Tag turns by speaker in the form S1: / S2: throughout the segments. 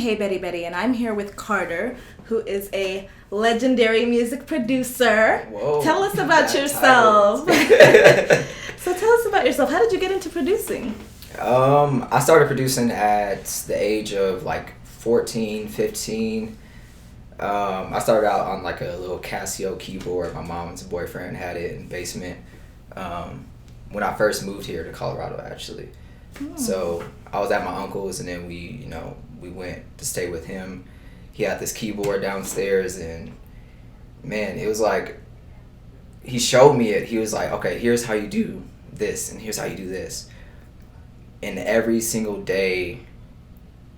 S1: Hey Betty Betty, and I'm here with Carter, who is a legendary music producer.
S2: Whoa,
S1: tell us about yourself. So tell us about yourself. How did you get into producing?
S2: I started producing at the age of like 14, 15. I started out on like a little Casio keyboard. My mom's boyfriend had it in the basement when I first moved here to Colorado, actually. So I was at my uncle's, and then we went to stay with him. He had this keyboard downstairs, and man, it was like, he showed me it. He was like, okay, here's how you do this, and here's how you do this. And every single day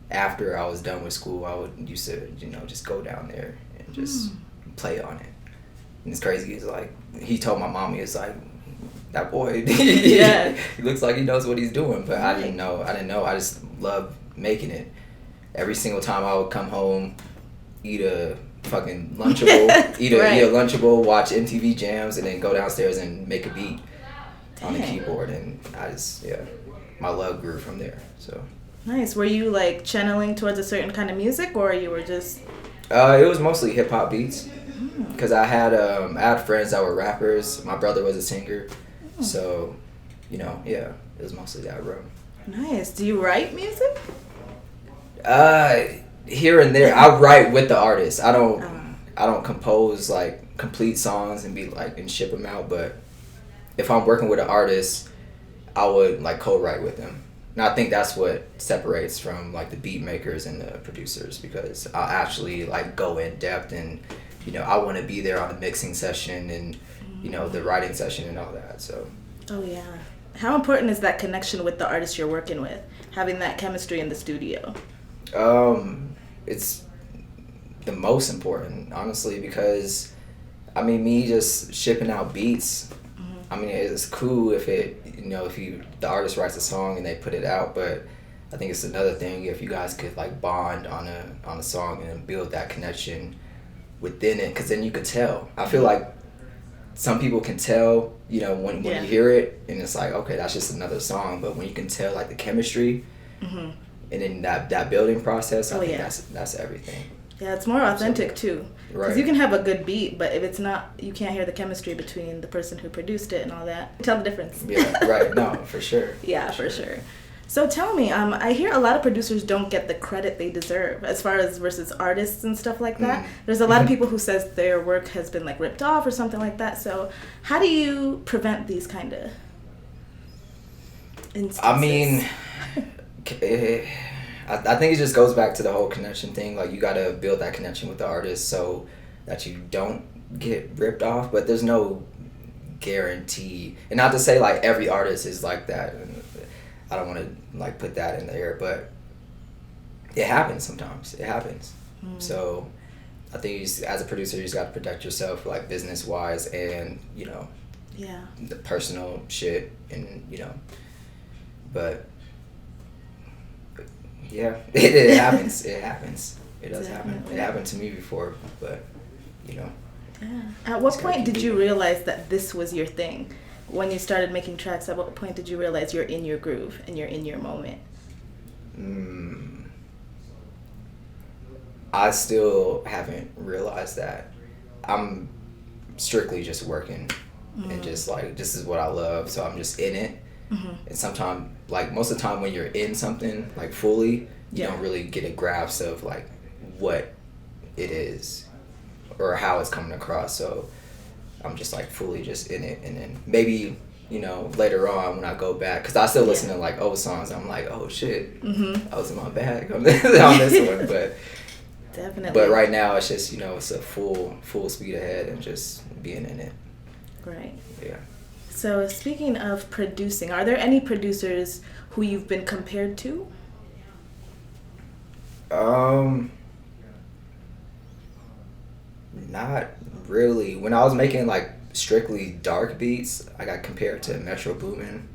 S2: after I was done with school, I would used to, just go down there and just play on it. And it's crazy. It's like, he told my mom, he was like, that boy,
S1: yeah,
S2: he looks like he knows what he's doing. But I didn't know. I just loved making it. Every single time I would come home, eat a fucking Lunchable, eat a Lunchable, watch MTV Jams, and then go downstairs and make a beat on the keyboard. And my love grew from there. So
S1: nice. Were you like channeling towards a certain kind of music, or you were just?
S2: It was mostly hip hop beats, because I had friends that were rappers. My brother was a singer, so it was mostly that room.
S1: Nice. Do you write music?
S2: Here and there. I write with the artist. I don't compose like complete songs and ship them out. But if I'm working with an artist, I would like co-write with them. And I think that's what separates from like the beat makers and the producers, because I'll actually like go in depth, and I want to be there on the mixing session and the writing session and all that. So.
S1: Oh yeah. How important is that connection with the artist you're working with? Having that chemistry in the studio.
S2: It's the most important, honestly, because me just shipping out beats. It's cool if the artist writes a song and they put it out, but I think it's another thing if you guys could like bond on a song and build that connection within it, because then you could tell. I feel like some people can tell, when you hear it, and it's like, okay, that's just another song. But when you can tell like the chemistry, and then that building process, I think that's everything.
S1: Yeah, it's more authentic too.
S2: Right.
S1: Because you can have a good beat, but if it's not, you can't hear the chemistry between the person who produced it and all that. Tell the difference.
S2: Yeah, right. No, for sure.
S1: Yeah, for sure. So tell me, I hear a lot of producers don't get the credit they deserve as far as versus artists and stuff like that. There's a lot of people who says their work has been like ripped off or something like that. So how do you prevent these kind of instances?
S2: I think it just goes back to the whole connection thing. Like, you got to build that connection with the artist so that you don't get ripped off. But there's no guarantee. And not to say like every artist is like that. I don't want to like put that in the air, but it happens sometimes. It happens. So I think as a producer, you just got to protect yourself, like business wise, and the personal shit, and but yeah, it happens. It happens. It does happen. It happened to me before, but
S1: Yeah. At what point did you realize that this was your thing? When you started making tracks, at what point did you realize you're in your groove and you're in your moment?
S2: I still haven't realized that. I'm strictly just working and just like, this is what I love, so I'm just in it. And sometimes, like most of the time when you're in something like fully, you don't really get a grasp of like what it is or how it's coming across. So I'm just like fully just in it, and then maybe later on when I go back, because I still listen to like old songs, I'm like, oh shit, I was in my bag on this one, but
S1: definitely.
S2: But right now it's just it's a full speed ahead and just being in it.
S1: Right.
S2: Yeah.
S1: So speaking of producing, are there any producers who you've been compared to?
S2: Not really. When I was making like strictly dark beats, I got compared to Metro Boomin.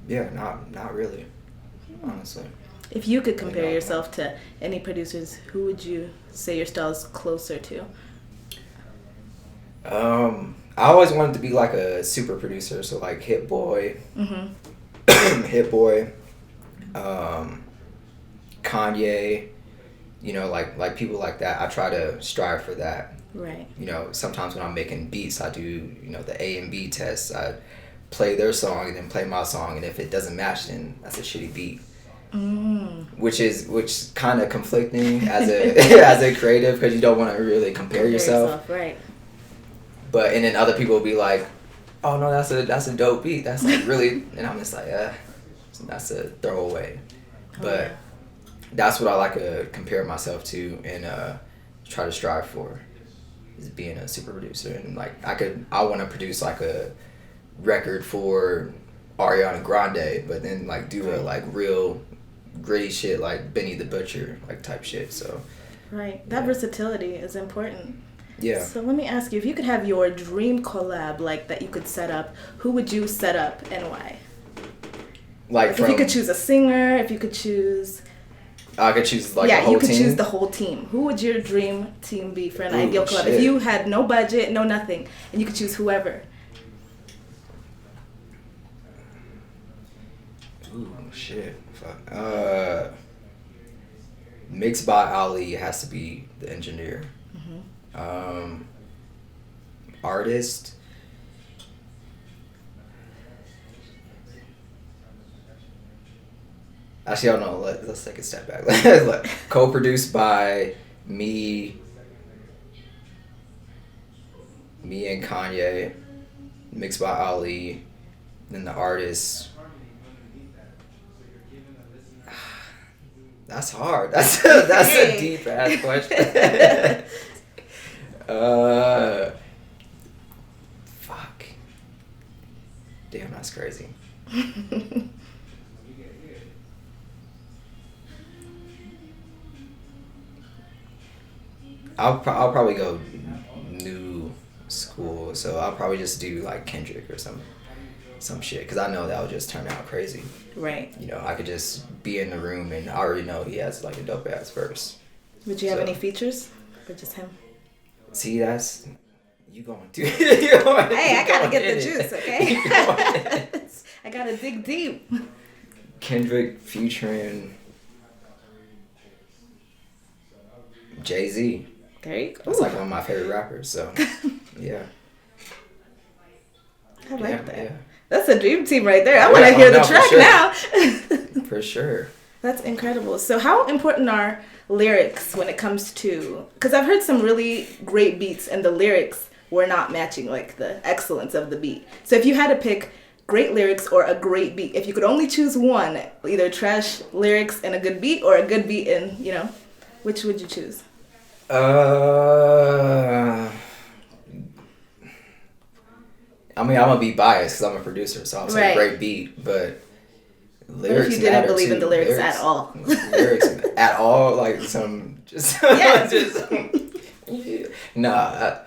S2: Yeah, not really, honestly.
S1: If you could compare yourself to any producers, who would you say your style is closer to?
S2: I always wanted to be like a super producer, so like Hit Boy, Hit Boy, Kanye, you know, like people like that. I try to strive for that.
S1: Right.
S2: You know, sometimes when I'm making beats, I do, you know, the A and B tests. I play their song and then play my song, and if it doesn't match, then that's a shitty beat. Which kind of conflicting as a as a creative, because you don't want to really compare yourself.
S1: Right.
S2: But and then other people will be like, oh no, that's a dope beat. That's like really, and I'm just like, that's a throwaway. But that's what I like to compare myself to and try to strive for, is being a super producer. And like I want to produce like a record for Ariana Grande, but then like do a like real gritty shit like Benny the Butcher like type shit. So
S1: that versatility is important.
S2: Yeah.
S1: So let me ask you, if you could have your dream collab like that you could set up, who would you set up and why? Like if you could choose a singer, if you could choose,
S2: I could choose like the whole team. Yeah, you could
S1: choose the whole team. Who would your dream team be for an ideal collab? Shit. If you had no budget, no nothing, and you could choose whoever.
S2: Ooh, shit. Fuck. Mixed by Ali has to be the engineer. Artist. Actually, I don't know. Let's take a step back. Co-produced by me and Kanye. Mixed by Ali. Then the artist. That's hard. That's a deep ass question. Fuck. Damn, that's crazy. I'll probably go new school, so I'll probably just do like Kendrick or some shit, because I know that would just turn out crazy.
S1: Right.
S2: You know, I could just be in the room and I already know he has like a dope ass verse.
S1: Would you have any features or just him?
S2: See, that's you going to.
S1: Hey, I gotta get the juice, okay? I gotta dig deep.
S2: Kendrick featuring Jay-Z.
S1: There you go.
S2: That's like one of my favorite rappers, so yeah.
S1: I like that. Yeah. That's a dream team right there. I want to hear the track now.
S2: For sure.
S1: That's incredible. So how important are lyrics when it comes to... Because I've heard some really great beats and the lyrics were not matching like the excellence of the beat. So if you had to pick great lyrics or a great beat, if you could only choose one, either trash lyrics and a good beat or a good beat and, you know, which would you choose?
S2: I mean, I'm gonna be biased because I'm a producer, so I'll say great beat, but lyrics.
S1: What if you didn't believe in the lyrics at all?
S2: Lyrics at all, like some just. Yeah. Just, nah,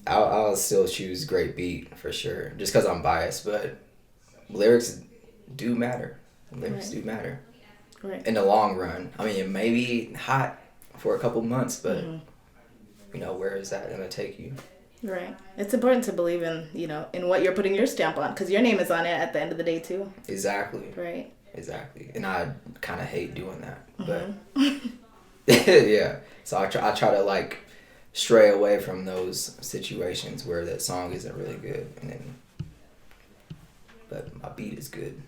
S2: I'll still choose great beat for sure, just because I'm biased. But lyrics do matter. Lyrics do matter.
S1: Right.
S2: In the long run, I mean, it may be hot for a couple months, but you know, where is that gonna take you?
S1: Right. It's important to believe in, you know, in what you're putting your stamp on, because your name is on it at the end of the day too.
S2: Exactly.
S1: Right.
S2: Exactly. And I kind of hate doing that, but yeah. So I try to like stray away from those situations where that song isn't really good, and then, but my beat is good.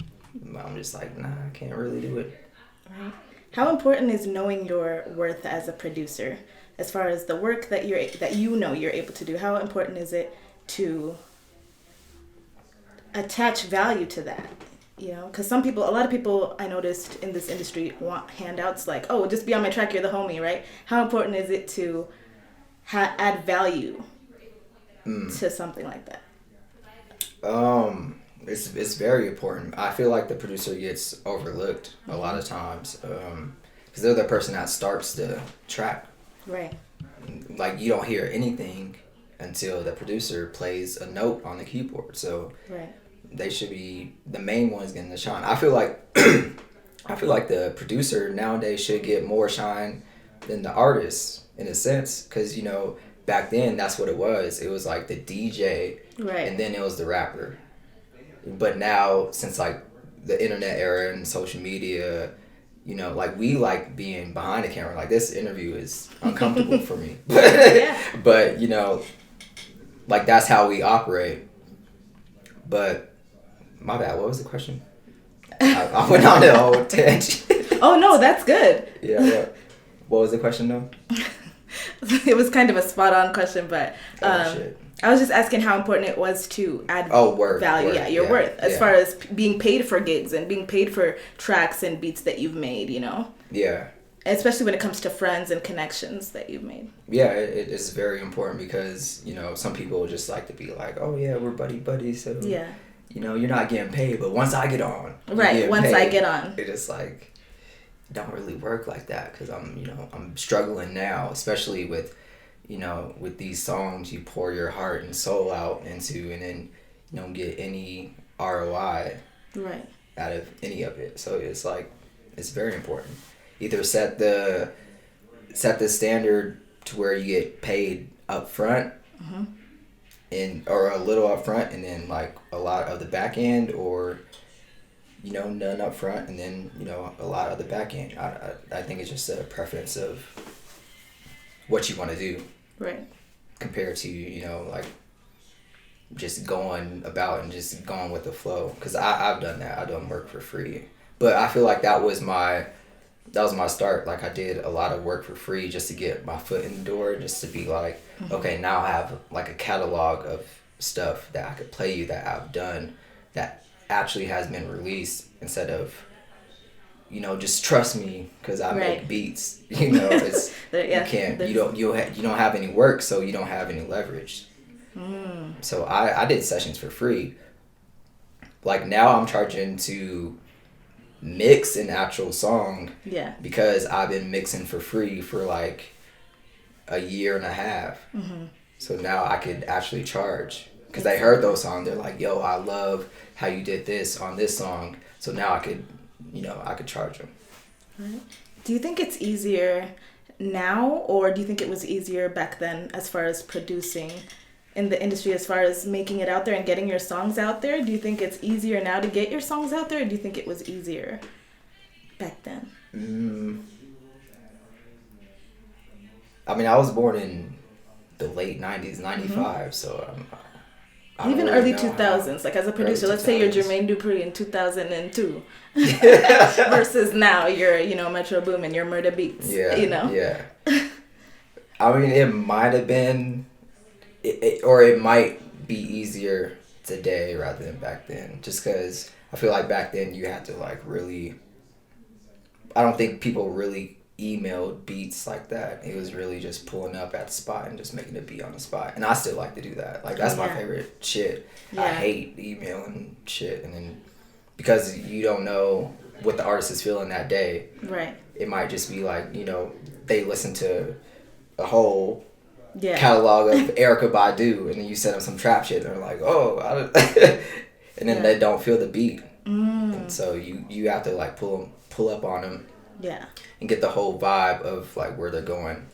S2: I'm just like, nah, I can't really do it.
S1: Right. How important is knowing your worth as a producer? As far as the work that you're able to do, how important is it to attach value to that? You know, because a lot of people I noticed in this industry want handouts like, oh, just be on my track, you're the homie, right? How important is it to add value to something like that?
S2: It's very important. I feel like the producer gets overlooked a lot of times because they're the person that starts the track.
S1: Right.
S2: Like, you don't hear anything until the producer plays a note on the keyboard. So they should be the main ones getting the shine. I feel like the producer nowadays should get more shine than the artist in a sense, because you know, back then that's what it was. It was like the DJ, and then it was the rapper. But now, since like the internet era and social media, you know, like we like being behind the camera. Like this interview is uncomfortable for me. But, you know, like that's how we operate. But my bad, what was the question? I went on a whole tangent.
S1: Oh no, that's good.
S2: Yeah. What was the question though?
S1: It was kind of a spot on question, but
S2: Shit.
S1: I was just asking how important it was to add value. Yeah, your worth as far as being paid for gigs and being paid for tracks and beats that you've made, you know?
S2: Yeah.
S1: Especially when it comes to friends and connections that you've made.
S2: Yeah, it is very important because, you know, some people just like to be like, oh yeah, we're buddies, so you know, you're not getting paid, but once I get on,
S1: I get on,
S2: it is like, it don't really work like that because I'm struggling now, especially with, you know, with these songs you pour your heart and soul out into, and then you don't get any ROI out of any of it. So it's like, it's very important. Either set the standard to where you get paid up front, or a little up front, and then like a lot of the back end, or you know, none up front and then, you know, a lot of the back end. I think it's just a preference of what you want to do.
S1: Right.
S2: Compared to, you know, like just going about and just going with the flow. Because I've done that. I've done work for free. But I feel like that was my start. Like I did a lot of work for free just to get my foot in the door, just to be like, okay, now I have like a catalog of stuff that I could play you that I've done that actually has been released, instead of, you know, just trust me because I make beats. You know, it's you don't have any work, so you don't have any leverage. So I did sessions for free. Like now I'm charging to mix an actual song. Yeah. Because I've been mixing for free for like a year and a half. So now I could actually charge. Because they heard those songs, they're like, yo, I love how you did this on this song. So now I could, you know, I could charge them.
S1: Right. Do you think it's easier now, or do you think it was easier back then as far as producing in the industry, as far as making it out there and getting your songs out there? Do you think it's easier now to get your songs out there, or do you think it was easier back then?
S2: I mean, I was born in the late 90s, 95, so
S1: even early 2000s, like as a producer, let's say you're Jermaine Dupri in 2002 versus now you're, you know, Metro Boomin, you're Murda Beats, you know?
S2: Yeah. I mean, it might have been, or it might be easier today rather than back then, just because I feel like back then you had to like really, I don't think people really emailed beats like that. It was really just pulling up at the spot and just making a beat on the spot. And I still like to do that. Like that's my favorite shit. I hate emailing shit, and then because you don't know what the artist is feeling that day. Right. It might just be like, you know, they listen to a whole catalog of Erykah Badu, and then you send them some trap shit, and they're like, oh, and then they don't feel the beat. And so you have to like pull up on them. Yeah. And get the whole vibe of like where they're going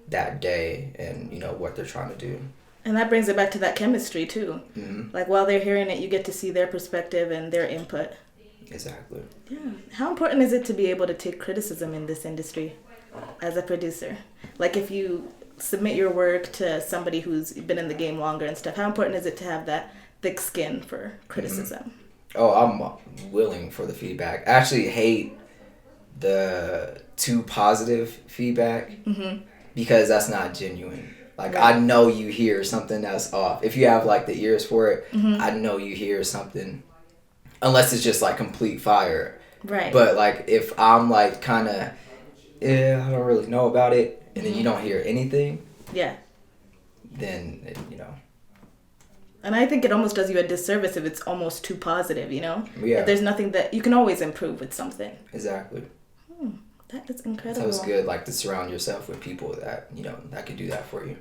S2: that day, and you know what they're trying to do.
S1: And that brings it back to that chemistry too. Like while they're hearing it, you get to see their perspective and their input.
S2: Exactly.
S1: Yeah. How important is it to be able to take criticism in this industry as a producer? Like if you submit your work to somebody who's been in the game longer and stuff, how important is it to have that thick skin for criticism?
S2: Oh, I'm willing for the feedback. I actually hate the too positive feedback because that's not genuine. Like I know you hear something that's off. If you have like the ears for it, I know you hear something, unless it's just like complete fire. Right. But like if I'm like kind of, I don't really know about it, and then you don't hear anything. Yeah. Then you know.
S1: And I think it almost does you a disservice if it's almost too positive, you know? Yeah. If there's nothing that you can always improve with something.
S2: Exactly.
S1: That is incredible.
S2: So it's good, like, to surround yourself with people that, you know, that can do that for you.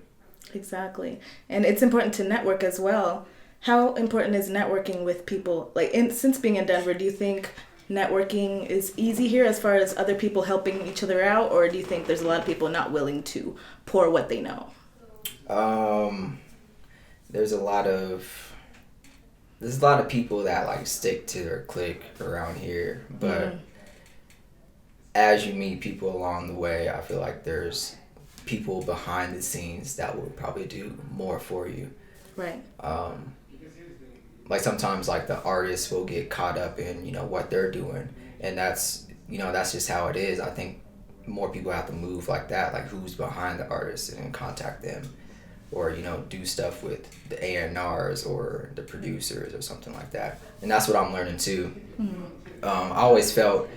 S1: Exactly. And it's important to network as well. How important is networking with people? Like, since being in Denver, do you think networking is easy here as far as other people helping each other out? Or do you think there's a lot of people not willing to pour what they know?
S2: There's a lot of there's a lot of people that like stick to their clique around here, but as you meet people along the way, I feel like there's people behind the scenes that will probably do more for you.
S1: Right.
S2: Like sometimes like the artists will get caught up in, you know, what they're doing, and that's, you know, that's just how it is. I think more people have to move like that, like who's behind the artists and contact them, or, you know, do stuff with the A&Rs or the producers or something like that. And that's what I'm learning too. I always felt,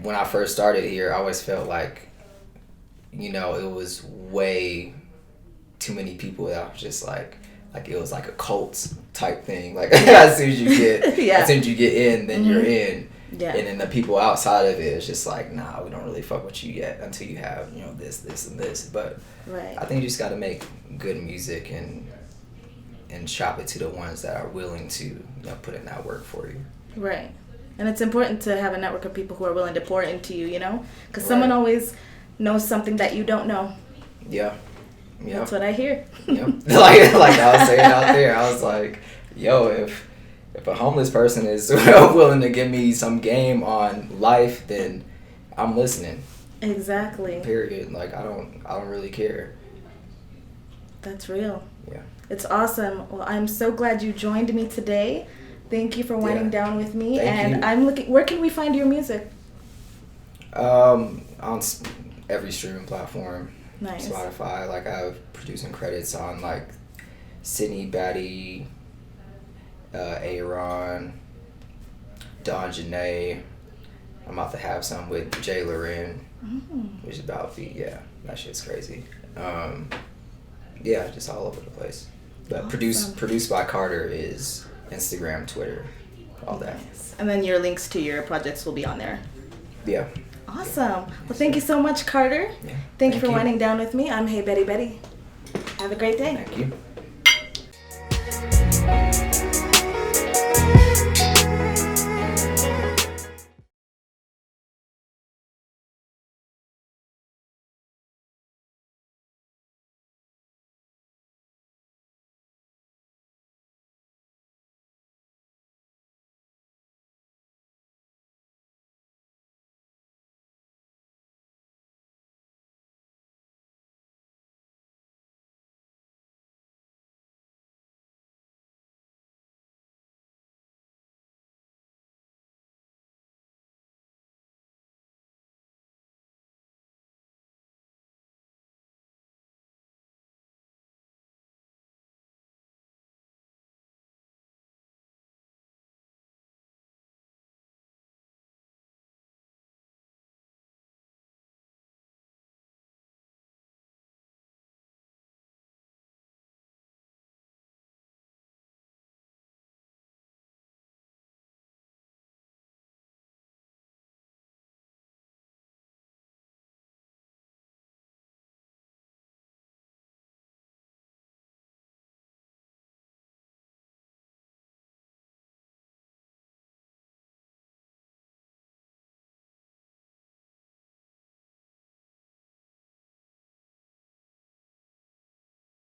S2: when I first started here, I always felt like, you know, it was way too many people that I was just like it was like a cult type thing. Like as soon as you get, as soon as you get in, then you're in. Yeah. And then the people outside of it is just like, nah, we don't really fuck with you yet until you have, you know, this, and this. But I think you just got to make good music and shop it to the ones that are willing to, you know, put in that work for you. Right.
S1: And it's important to have a network of people who are willing to pour into you, you know? Because someone always knows something that you don't know.
S2: Yeah.
S1: Yep. That's what I hear.
S2: Yep. like I was saying out there, I was like, yo, if a homeless person is willing to give me some game on life, then I'm listening.
S1: Exactly.
S2: Period. Like I don't really care.
S1: That's real.
S2: Yeah.
S1: It's awesome. Well, I'm so glad you joined me today. Thank you for winding down with me.
S2: Thank you.
S1: I'm looking. Where can we find your music?
S2: On every streaming platform.
S1: Nice.
S2: Spotify. Like I have producing credits on like Sydney Batty, Aaron, Don Janae. I'm about to have some with Jay Loren, which is about to be, that shit's crazy. Just all over the place. But
S1: awesome.
S2: produced by Carter is Instagram, Twitter, all that.
S1: Nice. And then your links to your projects will be on there.
S2: Yeah.
S1: Awesome. Well, thank you so much, Carter.
S2: Yeah.
S1: Thank you for winding down with me. I'm Hey Betty Betty. Have a great day.
S2: Thank you.